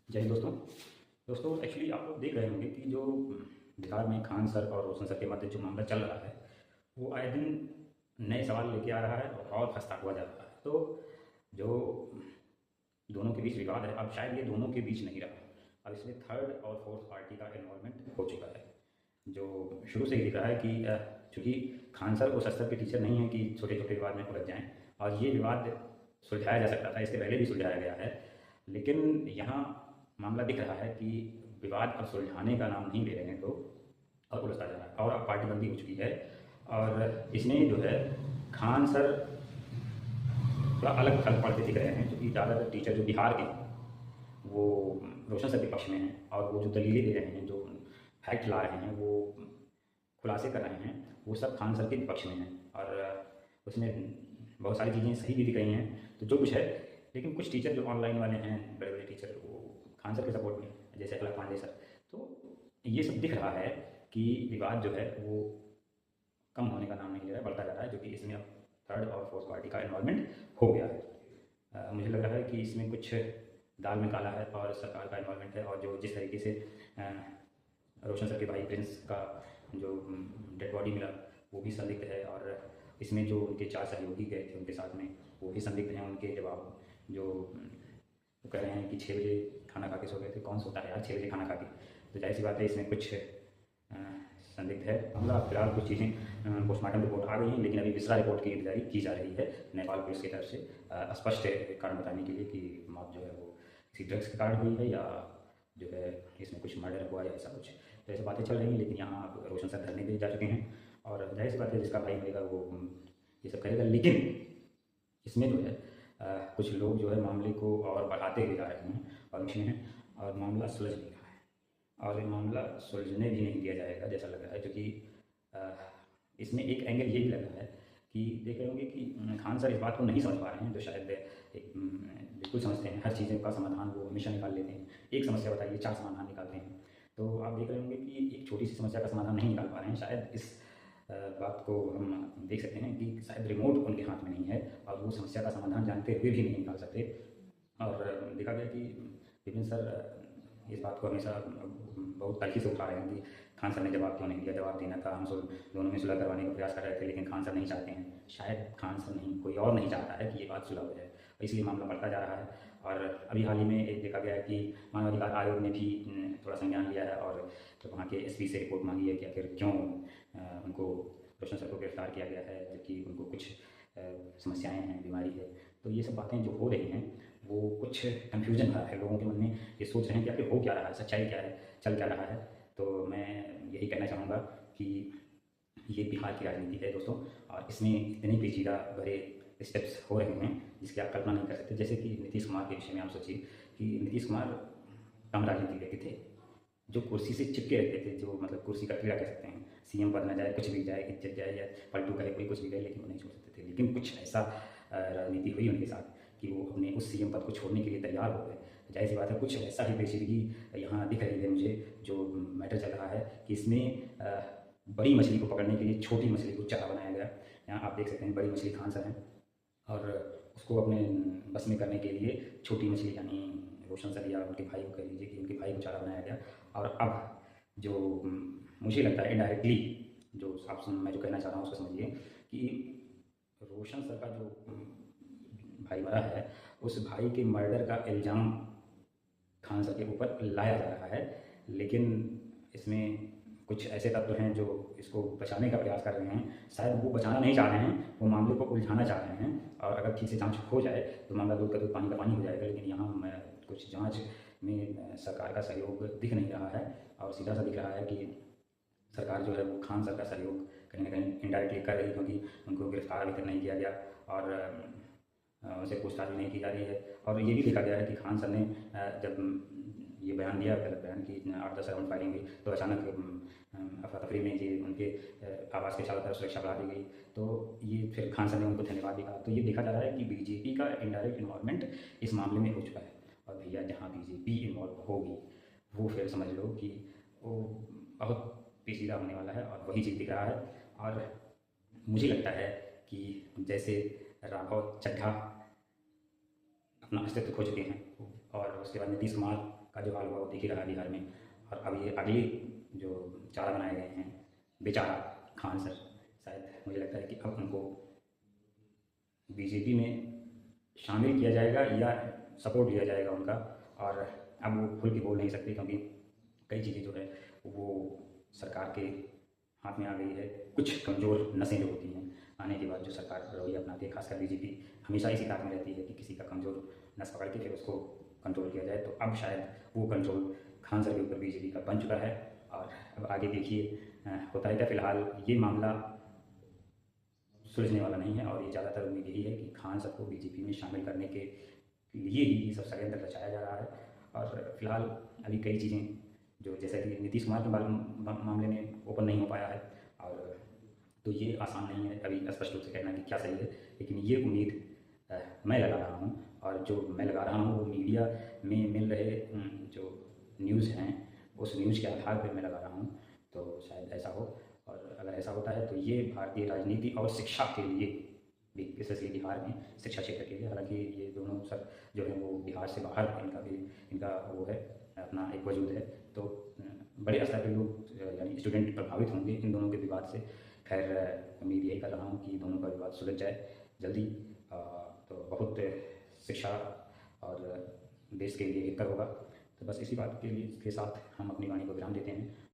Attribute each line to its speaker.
Speaker 1: जय हिंद दोस्तों। एक्चुअली आप लोग देख रहे होंगे कि जो बिहार में खान सर और रोशन सर के मध्य जो मामला चल रहा है, वो आए दिन नए सवाल लेके आ रहा है और खस्ता हुआ जा रहा है। तो जो दोनों के बीच विवाद है, अब शायद ये दोनों के बीच नहीं रहा, अब इसमें थर्ड और फोर्थ पार्टी का इन्वॉल्वमेंट हो चुका है। जो शुरू से ही दिख रहा है कि चूँकि खान सर उस स्तर के टीचर नहीं हैं कि छोटे-छोटे विवाद में उलझ जाएँ, और ये विवाद सुलझाया जा सकता था, इसके पहले भी सुलझाया गया है। लेकिन यहाँ मामला दिख रहा है कि विवाद अब सुलझाने का नाम नहीं ले रहे हैं लोग, और उलझता जा रहा है और अब पार्टीबंदी हो चुकी है। और इसमें जो है खान सर थोड़ा अलग थल पढ़ते दिख रहे हैं, क्योंकि ज़्यादातर टीचर जो बिहार के हैं वो रोशन सर के पक्ष में हैं, और वो जो दलीलें दे रहे हैं, जो फैक्ट ला रहे हैं, वो खुलासे कर रहे हैं, वो सब खान सर के पक्ष में हैं। और उसमें बहुत सारी चीज़ें सही भी दिख रही हैं, तो जो कुछ है। लेकिन कुछ टीचर जो ऑनलाइन वाले हैं, बड़े बड़े टीचर, वो खान सर के सपोर्ट में, जैसे अलग पांडे सर। तो ये सब दिख रहा है कि विवाद जो है वो कम होने का नाम नहीं ले रहा है, बढ़ता जा रहा है, जो कि इसमें अब थर्ड और फोर्थ पार्टी का इन्वॉल्वमेंट हो गया है। मुझे लग रहा है कि इसमें कुछ दाल में काला है और सरकार का इन्वॉल्वमेंट है। और जो जिस तरीके से अ, रोशन सर के भाई प्रिंस का जो डेड बॉडी मिला, वो भी संदिग्ध है। और इसमें जो उनके 4 सहयोगी गए थे उनके साथ में, वो भी संदिग्ध हैं। उनके जवाब जो वो कह रहे हैं कि 6 बजे खाना खा के सो गए थे, कौन सोता है यार 6 बजे खाना खा के। तो जाहिर सी बात है, इसमें कुछ संदिग्ध है मामला। फिलहाल कुछ चीज़ें पोस्टमार्टम रिपोर्ट आ गई हैं, लेकिन अभी विसरा रिपोर्ट की इंतजारी की जा रही है नेपाल पुलिस की तरफ से, स्पष्ट कारण बताने के लिए कि मौत जो है वो किसी ड्रग्स के कारण हुई है, या जो है इसमें कुछ मर्डर हुआ, या ऐसा कुछ। तो ऐसी बातें चल रही हैं। लेकिन यहाँ अब रोशन सर धरने पे जा चुके हैं, और जाहिर सी बात है, जिसका भाई मरेगा वो ये सब करेगा। लेकिन इसमें जो है कुछ लोग जो है मामले को और बढ़ाते हुए जा रहे हैं और उसमें हैं, और मामला सुलझ नहीं रहा है। और ये मामला सुलझने भी नहीं दिया जाएगा जैसा लग रहा है, क्योंकि अ, इसमें एक एंगल ये भी लग रहा है कि देख रहे होंगे कि खान सर इस बात को नहीं समझ पा रहे हैं, जो शायद एक बिल्कुल समझते हैं। हर चीज़ों का समाधान वो हमेशा निकाल लेते हैं। एक समस्या बताइए, 4 समाधान निकालते हैं। तो आप देख रहे होंगे कि एक छोटी सी समस्या का समाधान नहीं निकाल पा रहे हैं। शायद इस बात को हम देख सकते हैं कि शायद रिमोट उनके हाथ में नहीं है, और वो समस्या का समाधान जानते हुए भी नहीं निकाल सकते। और देखा गया कि विपिन सर इस बात को हमेशा बहुत तल्खी से उठा रहे हैं कि खान सर ने जवाब क्यों नहीं दिया, जवाब देना था। हम दोनों में सुलह करवाने का प्रयास कर रहे थे, लेकिन खान सर नहीं चाहते हैं। शायद खान सर नहीं, कोई और नहीं चाहता है कि ये बात सुलह हो जाए, इसलिए मामला बढ़ता जा रहा है। और अभी हाल ही में एक देखा गया है कि मानवाधिकार आयोग ने भी थोड़ा संज्ञान लिया है, और तो वहाँ के एसपी से रिपोर्ट मांगी है कि आखिर क्यों उनको, रोशन सर को गिरफ्तार किया गया है, जबकि उनको कुछ समस्याएं हैं, बीमारी है। तो ये सब बातें जो हो रही हैं, वो कुछ कन्फ्यूजन भरा है। लोगों के मन में ये सोच रहे हैं कि आखिर हो क्या रहा है, सच्चाई क्या है, चल क्या रहा है। तो मैं यही कहना चाहूँगा कि ये बिहार की राजनीति है दोस्तों, और इसमें इतने पेचीदा भरे स्टेप्स हो रहे हैं जिसकी आप कल्पना नहीं कर सकते। जैसे कि नीतीश कुमार के विषय में आप सोचिए कि नीतीश कुमार कम राजनीति व्यक्ति थे, जो कुर्सी से चिपके रहते थे, जो मतलब कुर्सी का कीड़ा कह सकते हैं। सीएम बनना जाए, कुछ भी जाए, इज्जत जाए या पलटू करे, कोई कुछ भी करे, लेकिन वो नहीं छोड़ सकते थे। लेकिन कुछ ऐसा राजनीति हुई उनके साथ कि वो अपने उस सीएम पद को छोड़ने के लिए तैयार हो गए। तो जाहिर सी बात है, कुछ ऐसा ही पेचीदगी यहाँ दिख रही है मुझे। जो मैटर चल रहा है कि इसमें बड़ी मछली को पकड़ने के लिए छोटी मछली को चारा बनाया गया। यहाँ आप देख सकते हैं, बड़ी मछली खान सर हैं, और उसको अपने बस में करने के लिए छोटी मछली यानी रोशन सर या उनके भाई को कह लीजिए कि उनके भाई को चारा बनाया गया। और अब जो मुझे लगता है इनडायरेक्टली, जो आप मैं जो कहना चाह रहा हूँ उसको समझिए कि रोशन सर का जो भाई मरा है, उस भाई के मर्डर का इल्ज़ाम खान सर के ऊपर लाया जा रहा है। लेकिन इसमें कुछ ऐसे तत्व हैं जो इसको बचाने का प्रयास कर रहे हैं। शायद वो बचाना नहीं चाह रहे हैं, वो मामले को उलझाना चाह रहे हैं। और अगर ठीक से जांच हो जाए तो मामला दूध का दूध पानी का पानी हो जाएगा। लेकिन यहाँ कुछ जांच में सरकार का सहयोग दिख नहीं रहा है, और सीधा सा दिख रहा है कि सरकार जो है वो खान सर का सहयोग कहीं ना कहीं इनडायरेक्टली कर रही है, क्योंकि उनको गिरफ्तार अभी तक नहीं किया गया, और उनसे पूछताछ भी नहीं की जा रही है। और ये भी देखा गया है कि खान सर ने जब ये बयान दिया, गलत बयान की 8-10 राउंड फायरिंग हुई, तो अचानक अफरा तफरी में ये उनके आवास के चारों तरफ सुरक्षा बढ़ा दी गई। तो ये फिर खान सर ने उनको धन्यवाद भी कहा। तो ये देखा जा रहा है कि बीजेपी का इनडायरेक्ट इन्वॉल्वमेंट इस मामले में हो चुका है। और भैया, जहाँ बीजेपी इन्वॉल्व होगी, वो फिर समझ लो कि वो बहुत पेचीदा होने वाला है, और वही चीज़ दिख रहा है। और मुझे लगता है कि जैसे राघव चड्ढा अपना अस्तित्व खो चुके हैं, और उसके बाद नीतीश कुमार का जो हाल हुआ वो दिख ही रहा है बिहार में। और अब ये अगले जो चारा बनाए गए हैं बेचारा खान सर, शायद मुझे लगता है कि अब उनको बीजेपी में शामिल किया जाएगा या सपोर्ट दिया जाएगा उनका। और अब वो खुल के बोल नहीं सकते क्योंकि कई चीज़ें जो है वो सरकार के हाथ में आ गई है। कुछ कमज़ोर नसें जो होती हैं आने के बाद जो सरकार रवैया अपनाती है, खासकर बीजेपी हमेशा इसी ताक में रहती है कि किसी का कमज़ोर नस पकड़ के फिर उसको कंट्रोल किया जाए। तो अब शायद वो कंट्रोल खान सर के ऊपर बीजेपी का बन चुका है। और अब आगे देखिए होता है क्या। फिलहाल ये मामला सुलझने वाला नहीं है और ये ज़्यादातर उम्मीद यही है कि खान सर को बीजेपी में शामिल करने के लिए ही ये सब षड्यंत्र रचाया जा रहा है। और फिलहाल अभी कई चीज़ें जो जैसे कि नीतीश कुमार के मामले में ओपन नहीं हो पाया है, और तो ये आसान नहीं है अभी स्पष्ट रूप से कहना कि क्या सही है। लेकिन ये उम्मीद मैं लगा रहा हूँ, और जो मैं लगा रहा हूँ वो मीडिया में मिल रहे जो न्यूज़ हैं उस न्यूज़ के आधार पर मैं लगा रहा हूँ। तो शायद ऐसा हो, और अगर ऐसा होता है तो ये भारतीय राजनीति और शिक्षा के लिए भी, स्पेशली बिहार में शिक्षा क्षेत्र के लिए, हालांकि ये दोनों सर जो है वो बिहार से बाहर इनका वो है, अपना एक वजूद है। तो बड़े स्तर पर लोग यानी स्टूडेंट प्रभावित होंगे इन दोनों के विवाद से। खैर उम्मीद यही कर रहा हूँ कि दोनों का विवाद सुलझ जाए जल्दी। तो बहुत शिक्षा और देश के लिए हितकर होगा। तो बस इसी बात के साथ हम अपनी वाणी को विराम देते हैं।